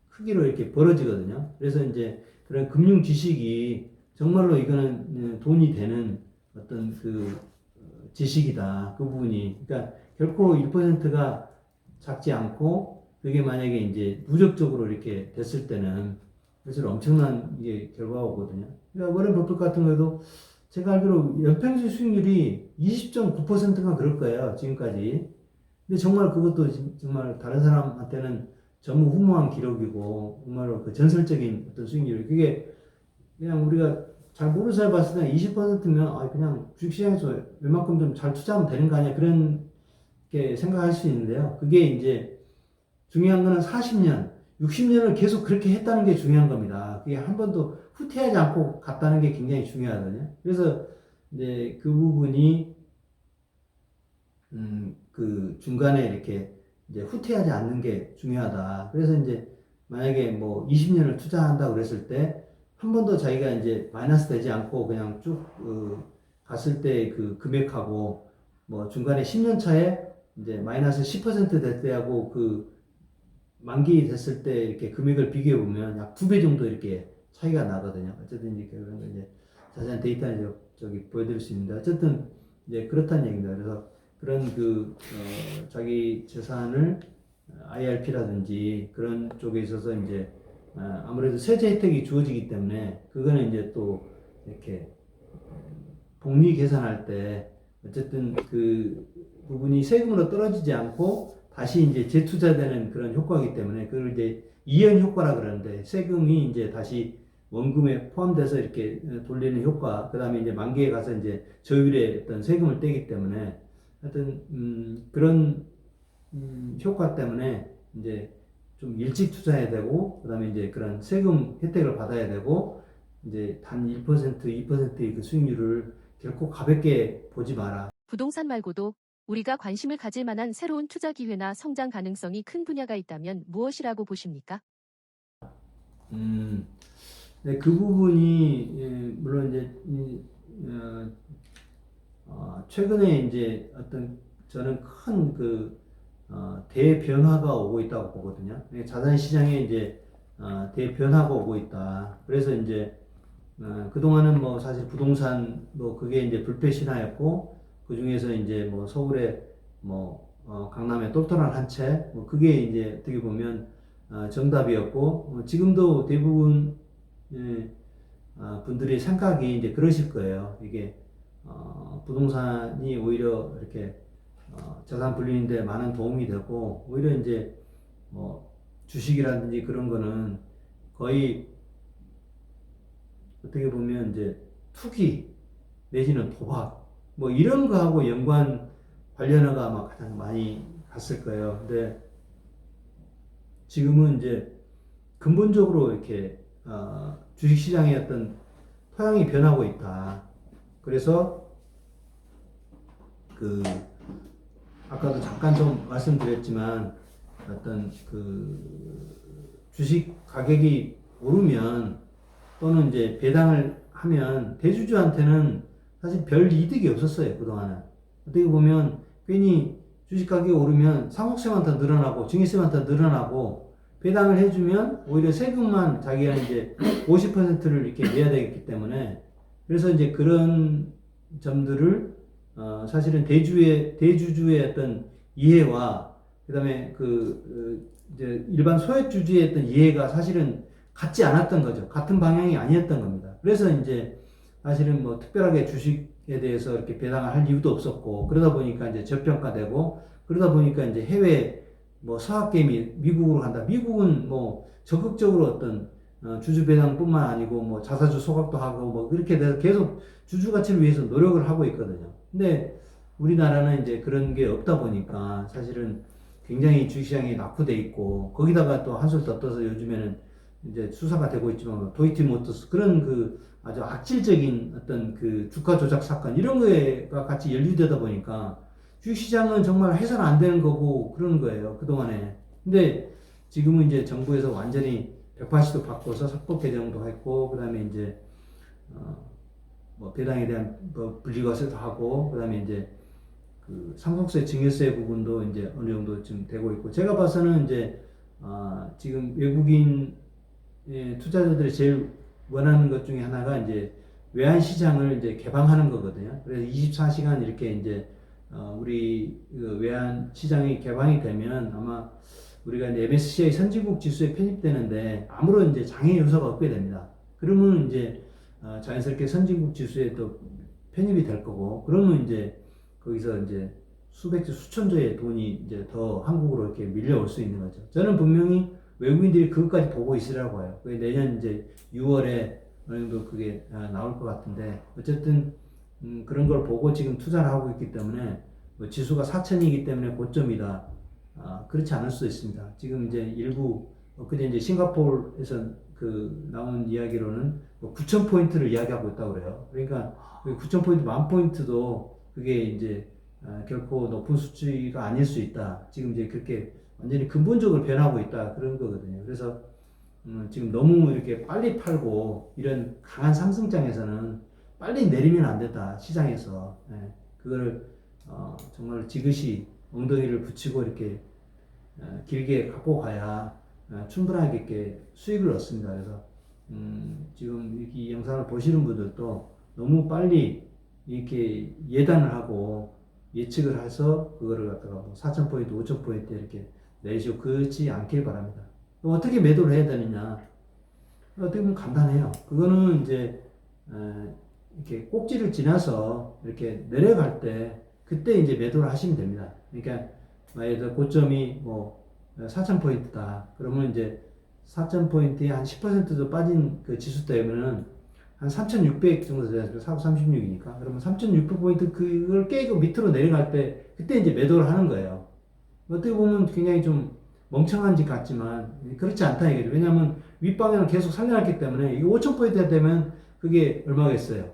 크기로 이렇게 벌어지거든요. 그래서 이제 그런 금융 지식이 정말로 이거는 돈이 되는 어떤 그 지식이다. 그 부분이. 그러니까 결코 1%가 작지 않고 그게 만약에 이제 누적적으로 이렇게 됐을 때는 사실 엄청난 이게 결과가 오거든요. 그러니까 워런 버핏 같은 경우도 제가 알기로 연평균 수익률이 20.9%가 그럴 거예요. 지금까지. 근데 정말 그것도 정말 다른 사람한테는 전무후무한 기록이고 정말로 그 전설적인 어떤 수익률. 그게 그냥 우리가 잘 모르는 사람 봤을 때 20%면 그냥 주식시장에서 웬만큼 좀 잘 투자하면 되는 거 아니야 그런 게 생각할 수 있는데요. 그게 이제 중요한 거는 40년, 60년을 계속 그렇게 했다는 게 중요한 겁니다. 그게 한 번도 후퇴하지 않고 갔다는 게 굉장히 중요하거든요. 그래서 이제 그 부분이 그 중간에 이렇게 이제 후퇴하지 않는 게 중요하다. 그래서 이제 만약에 뭐 20년을 투자한다고 그랬을 때 한 번도 자기가 이제 마이너스 되지 않고 그냥 쭉 갔을 때 그 금액하고 뭐 중간에 10년 차에 이제 마이너스 10%될 때하고 그 만기 됐을 때 이렇게 금액을 비교해 보면 약 2배 정도 이렇게 차이가 나거든요. 어쨌든 이제 그런 거 이제 자세한 데이터는 저기 보여드릴 수 있는데 어쨌든 이제 그렇다는 얘기입니다. 그래서 그런 자기 재산을 IRP라든지 그런 쪽에 있어서 이제 아무래도 세제 혜택이 주어지기 때문에 그거는 이제 또 이렇게 복리 계산할 때 어쨌든 그 부분이 세금으로 떨어지지 않고 다시 이제 재투자되는 그런 효과이기 때문에 그걸 이제 이연 효과라 그러는데 세금이 이제 다시 원금에 포함돼서 이렇게 돌리는 효과, 그 다음에 이제 만기에 가서 이제 저율의 어떤 세금을 떼기 때문에 하여튼 그런 효과 때문에 이제 좀 일찍 투자해야 되고, 그 다음에 이제 그런 세금 혜택을 받아야 되고, 이제 단 1%, 2%의 그 수익률을 결코 가볍게 보지 마라. 부동산 말고도 우리가 관심을 가질 만한 새로운 투자 기회나 성장 가능성이 큰 분야가 있다면 무엇이라고 보십니까? 네, 그 부분이 물론 이제 최근에 이제 어떤 저는 큰 대변화가 오고 있다고 보거든요. 자산 시장에 이제 대변화가 오고 있다. 그래서 이제 그동안은 뭐 사실 부동산 뭐 그게 이제 불패신화였고, 그 중에서 이제 뭐 서울에 강남에 똘똘한 한 채, 뭐 그게 이제 어떻게 보면 정답이었고, 지금도 대부분 분들의 생각이 이제 그러실 거예요. 이게 부동산이 오히려 이렇게 자산 불리는데 많은 도움이 되고, 오히려 이제 뭐 주식이라든지 그런 거는 거의 어떻게 보면 이제 투기 내지는 도박 뭐 이런 거하고 연관 관련어가 아마 가장 많이 갔을 거예요. 근데 지금은 이제 근본적으로 이렇게 주식시장의 어떤 토양이 변하고 있다. 그래서 아까도 잠깐 좀 말씀드렸지만 어떤 주식 가격이 오르면 또는 이제 배당을 하면 대주주한테는 사실 별 이득이 없었어요. 그동안은. 어떻게 보면 괜히 주식 가격이 오르면 상속세만 더 늘어나고 증여세만 더 늘어나고, 배당을 해주면 오히려 세금만 자기가 이제 50%를 이렇게 내야 되기 때문에, 그래서 이제 그런 점들을 사실은 대주주의 어떤 이해와 그다음에 이제 일반 소액주주의 어떤 이해가 사실은 같지 않았던 거죠. 같은 방향이 아니었던 겁니다. 그래서 이제 사실은 뭐 특별하게 주식에 대해서 이렇게 배당을 할 이유도 없었고, 그러다 보니까 이제 저평가되고, 그러다 보니까 이제 해외 뭐 서학개미 미국으로 간다. 미국은 뭐 적극적으로 어떤 주주 배당뿐만 아니고 뭐 자사주 소각도 하고 뭐 그렇게 돼서 계속 주주 가치를 위해서 노력을 하고 있거든요. 근데 우리나라는 이제 그런 게 없다 보니까 사실은 굉장히 주식시장이 낙후돼 있고, 거기다가 또 한술 더 떠서 요즘에는 이제 수사가 되고 있지만 도이치모터스 그런 아주 악질적인 어떤 주가 조작 사건 이런 거가 같이 연루되다 보니까 주식시장은 정말 해서는 안 되는 거고 그러는 거예요, 그동안에. 근데 지금은 이제 정부에서 완전히 180도 바꿔서 사법 개정도 했고, 그 다음에 이제 뭐 배당에 대한 뭐 분리과세도 하고, 그 다음에 이제 상속세, 증여세 부분도 이제 어느 정도 지금 되고 있고, 제가 봐서는 이제 지금 외국인 투자자들이 제일 원하는 것 중에 하나가 이제 외환 시장을 이제 개방하는 거거든요. 그래서 24시간 이렇게 이제 우리 외환 시장이 개방이 되면 아마 우리가 이제 MSCI 선진국 지수에 편입되는데 아무런 이제 장애 요소가 없게 됩니다. 그러면 이제 자연스럽게 선진국 지수에 또 편입이 될 거고, 그러면 이제 거기서 이제 수백조, 수천조의 돈이 이제 더 한국으로 이렇게 밀려올 수 있는 거죠. 저는 분명히 외국인들이 그것까지 보고 있으라고 해요. 내년 이제 6월에 어느 정도 그게 나올 것 같은데, 어쨌든 그런 걸 보고 지금 투자를 하고 있기 때문에 뭐 지수가 4천이기 때문에 고점이다. 그렇지 않을 수도 있습니다. 지금 이제 일부 그때 이제 싱가포르에서 나온 이야기로는 9천 포인트를 이야기하고 있다고 그래요. 그러니까 9천 포인트, 10,000 포인트도 그게 이제 결코 높은 수치가 아닐 수 있다. 지금 이제 그렇게 완전히 근본적으로 변하고 있다, 그런 거거든요. 그래서 지금 너무 이렇게 빨리 팔고 이런 강한 상승장에서는 빨리 내리면 안 된다, 시장에서. 그거를 정말 지그시 엉덩이를 붙이고 이렇게 길게 갖고 가야 충분하게 이렇게 수익을 얻습니다. 그래서 지금 이 영상을 보시는 분들도 너무 빨리 이렇게 예단을 하고 예측을 해서 그거를 갖다가 뭐 4,000포인트, 5,000포인트 이렇게 내시고 그렇지 않길 바랍니다. 어떻게 매도를 해야 되느냐? 어떻게 보면 간단해요. 그거는 이제 이렇게 꼭지를 지나서 이렇게 내려갈 때 그때 이제 매도를 하시면 됩니다. 그러니까 예를 들어 고점이 뭐 4,000포인트다. 그러면 이제 4,000포인트에 한 10%도 빠진 그 지수 때문에는 한 3,600 정도 되죠. 436이니까. 그러면 3,600포인트 그걸 깨고 밑으로 내려갈 때 그때 이제 매도를 하는 거예요. 어떻게 보면 굉장히 좀 멍청한 짓 같지만 그렇지 않다 이거죠. 왜냐하면 윗방향을 계속 살려놨기 때문에 이게 5,000포인트가 되면 그게 얼마겠어요?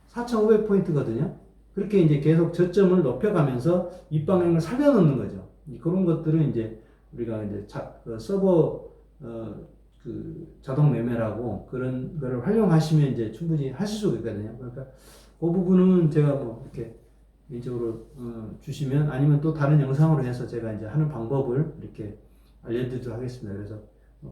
4,500포인트거든요. 그렇게 이제 계속 저점을 높여가면서 윗방향을 살려놓는 거죠. 그런 것들은 이제 우리가 이제 서버 그 자동 매매라고 그런 거를 활용하시면 이제 충분히 하실 수 있거든요. 그러니까 그 부분은 제가 뭐 이렇게 개인적으로 주시면 아니면 또 다른 영상으로 해서 제가 이제 하는 방법을 이렇게 알려드리도록 하겠습니다. 그래서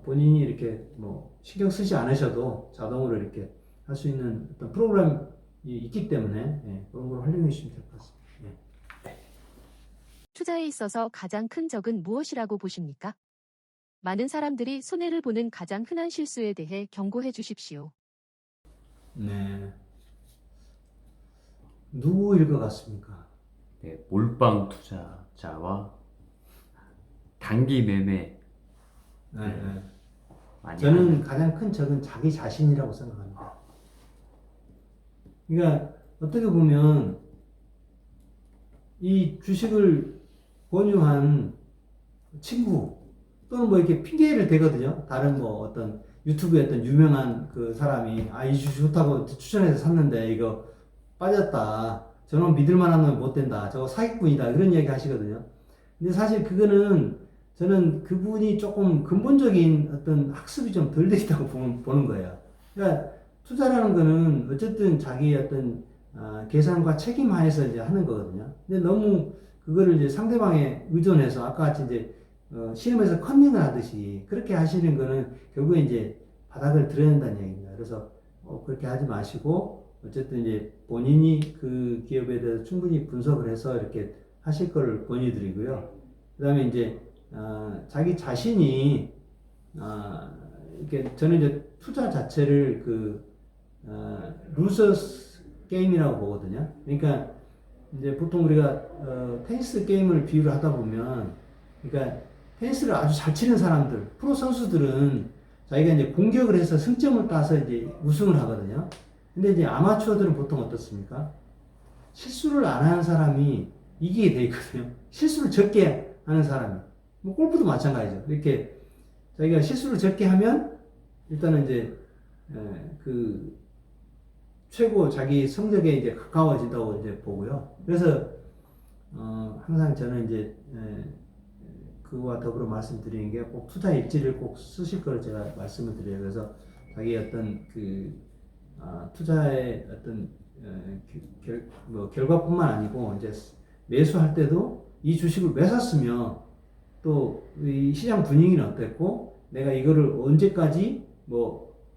본인이 이렇게 뭐 신경 쓰지 않으셔도 자동으로 이렇게 할 수 있는 어떤 프로그램이 있기 때문에 예, 그런 걸 활용해 주시면 될 것 같습니다. 예. 투자에 있어서 가장 큰 적은 무엇이라고 보십니까? 많은 사람들이 손해를 보는 가장 흔한 실수에 대해 경고해 주십시오. 네. 누구일 것 같습니까? 네, 몰빵 투자자와 단기 매매 네, 네. 많이 저는 하는 가장 큰 적은 자기 자신이라고 생각합니다. 그러니까 어떻게 보면 이 주식을 권유한 친구 또는 뭐 이렇게 핑계를 대거든요. 다른 뭐 어떤 유튜브에 어떤 유명한 그 사람이 이 주식 좋다고 추천해서 샀는데 이거 빠졌다. 저놈 믿을 만한 놈 못 된다. 저거 사기꾼이다. 이런 이야기 하시거든요. 근데 사실 그거는 저는 그분이 조금 근본적인 어떤 학습이 좀 덜 돼 있다고 보는 거예요. 그러니까 투자라는 거는 어쨌든 자기 어떤 계산과 책임 하에서 이제 하는 거거든요. 근데 너무 그거를 이제 상대방에 의존해서 아까 같이 이제 시험에서 컨닝을 하듯이 그렇게 하시는 거는 결국에 이제 바닥을 드러야 된다는 얘기입니다. 그래서 그렇게 하지 마시고 어쨌든 이제 본인이 그 기업에 대해서 충분히 분석을 해서 이렇게 하실 걸 권유드리고요. 그 다음에 이제 자기 자신이 이렇게 저는 이제 투자 자체를 루저스 게임이라고 보거든요. 그러니까 이제 보통 우리가 테니스 게임을 비유를 하다 보면, 그러니까 테니스를 아주 잘 치는 사람들, 프로 선수들은 자기가 이제 공격을 해서 승점을 따서 이제 우승을 하거든요. 근데 이제 아마추어들은 보통 어떻습니까? 실수를 안 하는 사람이 이기게 돼 있거든요. 실수를 적게 하는 사람이. 뭐 골프도 마찬가지죠. 이렇게 자기가 실수를 적게 하면 일단은 이제 그 최고 자기 성적에 이제 가까워진다고 이제 보고요. 그래서 항상 저는 이제 그와 더불어 말씀드리는 게 꼭 투자 일지를 꼭 쓰실 걸 제가 말씀을 드려요. 그래서 자기 어떤 투자의 어떤 결과뿐만 아니고 이제 매수할 때도 이 주식을 왜 샀으며 또 이 시장 분위기는 어땠고 내가 이거를 언제까지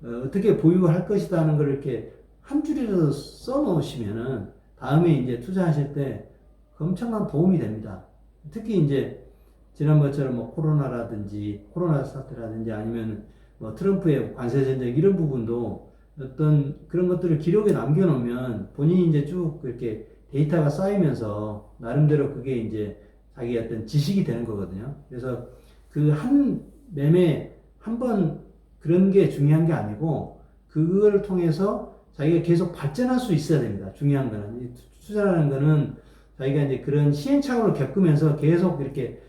어떻게 보유할 것이다는 걸 이렇게 한 줄이라도 써 놓으시면은 다음에 이제 투자하실 때 엄청난 도움이 됩니다. 특히 이제 지난번처럼 뭐 코로나 사태라든지 아니면 뭐 트럼프의 관세 전쟁 이런 부분도 어떤 그런 것들을 기록에 남겨놓으면 본인이 이제 쭉 이렇게 데이터가 쌓이면서 나름대로 그게 이제 자기 어떤 지식이 되는 거거든요. 그래서 그 한 매매 한 번 그런 게 중요한 게 아니고 그걸 통해서 자기가 계속 발전할 수 있어야 됩니다. 중요한 거는 투자라는 거는 자기가 이제 그런 시행착오를 겪으면서 계속 이렇게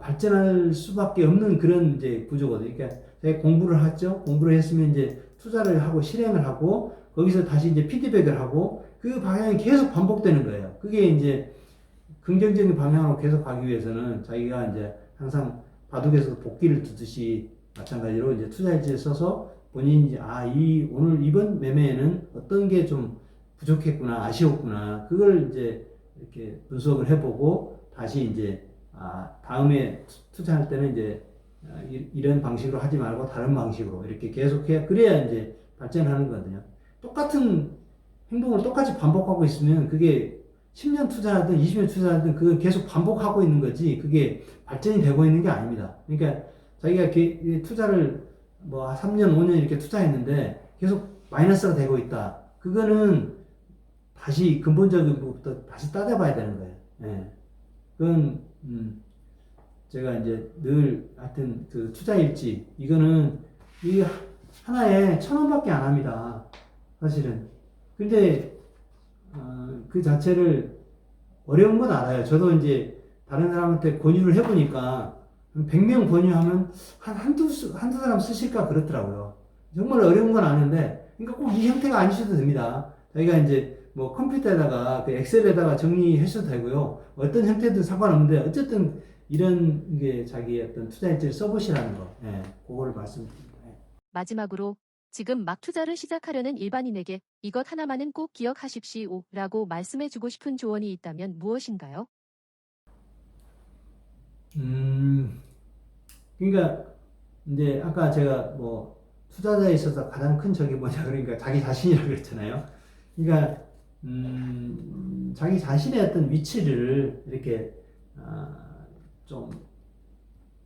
발전할 수밖에 없는 그런 이제 구조거든요. 그러니까 자기가 공부를 하죠. 공부를 했으면 이제 투자를 하고 실행을 하고 거기서 다시 이제 피드백을 하고 그 방향이 계속 반복되는 거예요. 그게 이제 긍정적인 방향으로 계속 가기 위해서는 자기가 이제 항상 바둑에서 복기를 두듯이 마찬가지로 이제 투자일지를 써서 본인이 이제 오늘 이번 매매에는 어떤 게 좀 부족했구나, 아쉬웠구나, 그걸 이제 이렇게 분석을 해보고 다시 이제 다음에 투자할 때는 이제 이런 방식으로 하지 말고 다른 방식으로 이렇게 계속해야 그래야 이제 발전하는 거거든요. 똑같은 행동을 똑같이 반복하고 있으면 그게 10년 투자하든 20년 투자하든 그걸 계속 반복하고 있는 거지 그게 발전이 되고 있는 게 아닙니다. 그러니까 자기가 투자를 뭐 3년, 5년 이렇게 투자했는데 계속 마이너스가 되고 있다. 그거는 다시 근본적인 부분부터 다시 따져봐야 되는 거예요. 예. 그건 제가 이제 늘 하여튼 그 투자 일지 이거는 이게 하나에 1,000원밖에 안 합니다. 사실은. 근데 그 자체를 어려운 건 알아요. 저도 이제 다른 사람한테 권유를 해보니까 100명 권유하면 한두 사람 쓰실까 그렇더라고요. 정말 어려운 건 아는데, 그러니까 꼭 이 형태가 아니셔도 됩니다. 저희가 이제 뭐 컴퓨터에다가 그 엑셀에다가 정리하셔도 되고요. 어떤 형태든 상관없는데 어쨌든 이런 게 자기 어떤 투자 일지를 써보시라는 거, 예, 그거를 말씀드립니다. 예. 마지막으로 지금 막 투자를 시작하려는 일반인에게 이것 하나만은 꼭 기억하십시오 라고 말씀해주고 싶은 조언이 있다면 무엇인가요? 그러니까 이제 아까 제가 뭐 투자자에 있어서 가장 큰 적이 뭐냐 그러니까 자기 자신이라고 그랬잖아요. 그러니까 자기 자신의 어떤 위치를 이렇게 좀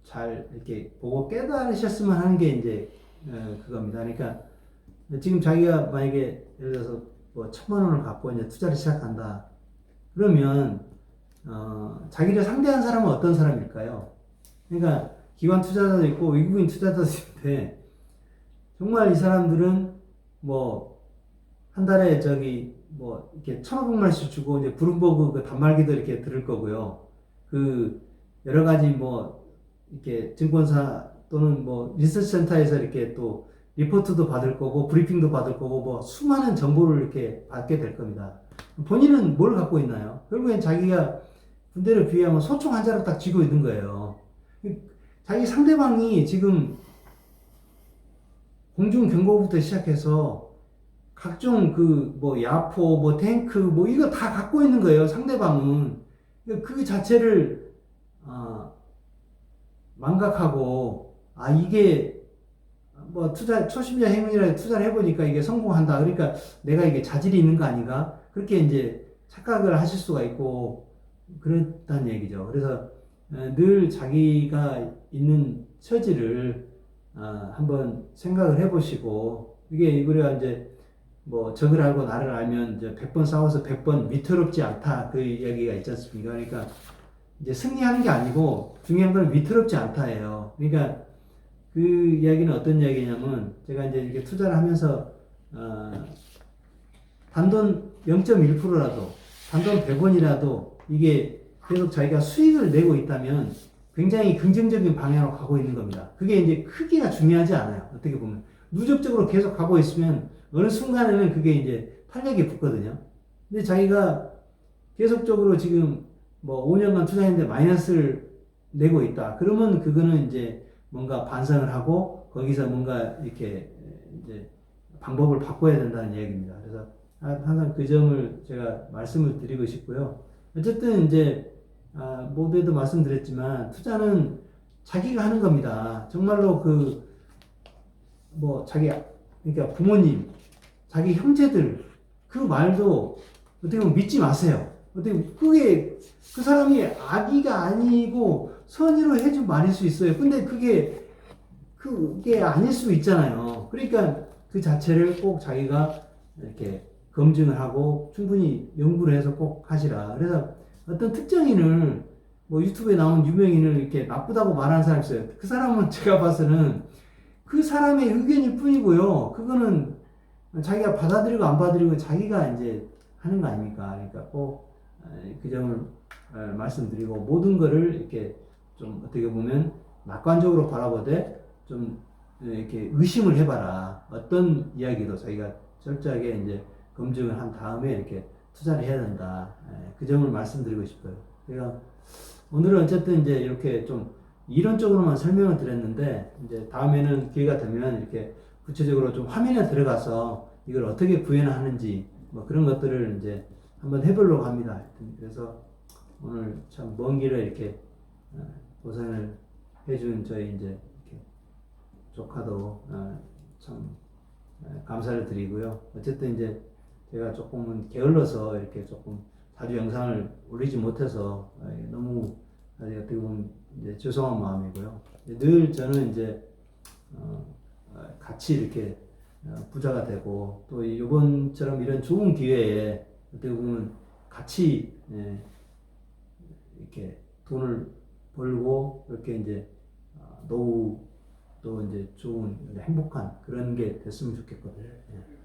잘 이렇게 보고 깨달으셨으면 하는 게 이제 그겁니다. 그러니까 지금 자기가 만약에 예를 들어서 뭐 1,000만 원을 갖고 이제 투자를 시작한다. 그러면 자기를 상대한 사람은 어떤 사람일까요? 그러니까 기관 투자자도 있고 외국인 투자자도 있는데 정말 이 사람들은 뭐 한 달에 저기 뭐 이렇게 1,500만원씩 주고 이제 블룸버그 그 단말기도 이렇게 들을 거고요. 그 여러 가지 뭐 이렇게 증권사 또는 뭐 리서치 센터에서 이렇게 또 리포트도 받을 거고 브리핑도 받을 거고 뭐 수많은 정보를 이렇게 받게 될 겁니다. 본인은 뭘 갖고 있나요? 결국엔 자기가 군대를 비하면 소총 한 자루 딱 쥐고 있는 거예요. 자기 상대방이 지금 공중경보부터 시작해서 각종 그 뭐 야포, 뭐 탱크, 뭐 이거 다 갖고 있는 거예요. 상대방은 그 자체를 망각하고 이게 뭐 투자 초심자 행위라 투자를 해보니까 이게 성공한다. 그러니까 내가 이게 자질이 있는 거 아닌가? 그렇게 이제 착각을 하실 수가 있고 그렇다는 얘기죠. 그래서 늘 자기가 있는 처지를 한번 생각을 해보시고 이게 우리가 이제 뭐 적을 알고 나를 알면 이제 100번 싸워서 100번 위태롭지 않다 그 이야기가 있지 않습니까? 그러니까 이제 승리하는 게 아니고 중요한 건 위태롭지 않다예요. 그러니까 그 이야기는 어떤 이야기냐면 제가 이제 이렇게 투자를 하면서 단돈 0.1%라도 단돈 100원이라도 이게 계속 자기가 수익을 내고 있다면 굉장히 긍정적인 방향으로 가고 있는 겁니다. 그게 이제 크기가 중요하지 않아요. 어떻게 보면 누적적으로 계속 가고 있으면 어느 순간에는 그게 이제 탄력이 붙거든요. 근데 자기가 계속적으로 지금 뭐 5년간 투자했는데 마이너스를 내고 있다. 그러면 그거는 이제 뭔가 반성을 하고 거기서 뭔가 이렇게 이제 방법을 바꿔야 된다는 얘기입니다. 그래서 항상 그 점을 제가 말씀을 드리고 싶고요. 어쨌든 이제 모두에도 말씀드렸지만 투자는 자기가 하는 겁니다. 정말로 그 뭐 자기 그러니까 부모님, 자기 형제들 그 말도 어떻게 보면 믿지 마세요. 어떻게 그게 그 사람이 악의가 아니고 선의로 해준 말일 수 있어요. 근데 그게 아닐 수 있잖아요. 그러니까 그 자체를 꼭 자기가 이렇게 검증을 하고 충분히 연구를 해서 꼭 하시라. 그래서 어떤 특정인을 뭐 유튜브에 나온 유명인을 이렇게 나쁘다고 말하는 사람이 있어요. 그 사람은 제가 봐서는 그 사람의 의견일 뿐이고요. 그거는 자기가 받아들이고 안 받아들이고 자기가 이제 하는 거 아닙니까? 그러니까 꼭 그 점을 말씀드리고 모든 거를 이렇게 좀 어떻게 보면 낙관적으로 바라보되 좀 이렇게 의심을 해봐라. 어떤 이야기도 자기가 철저하게 이제 검증을 한 다음에 이렇게 투자를 해야 된다. 그 점을 말씀드리고 싶어요. 제가 오늘은 어쨌든 이제 이렇게 좀 이론적으로만 설명을 드렸는데 이제 다음에는 기회가 되면 이렇게 구체적으로 좀 화면에 들어가서 이걸 어떻게 구현하는지 뭐 그런 것들을 이제 한번 해보려고 합니다. 그래서 오늘 참 먼 길을 이렇게 고생을 해준 저희 이제 이렇게 조카도 참 감사를 드리고요. 어쨌든 이제 제가 조금은 게을러서 이렇게 조금 자주 영상을 올리지 못해서 너무 어떻게 보면 이제 죄송한 마음이고요. 늘 저는 이제 같이 이렇게 부자가 되고 또 이번처럼 이런 좋은 기회에 어떻게 보면 같이 이렇게 돈을 벌고 이렇게 이제 노후도 이제 좋은 행복한 그런 게 됐으면 좋겠거든요. 예.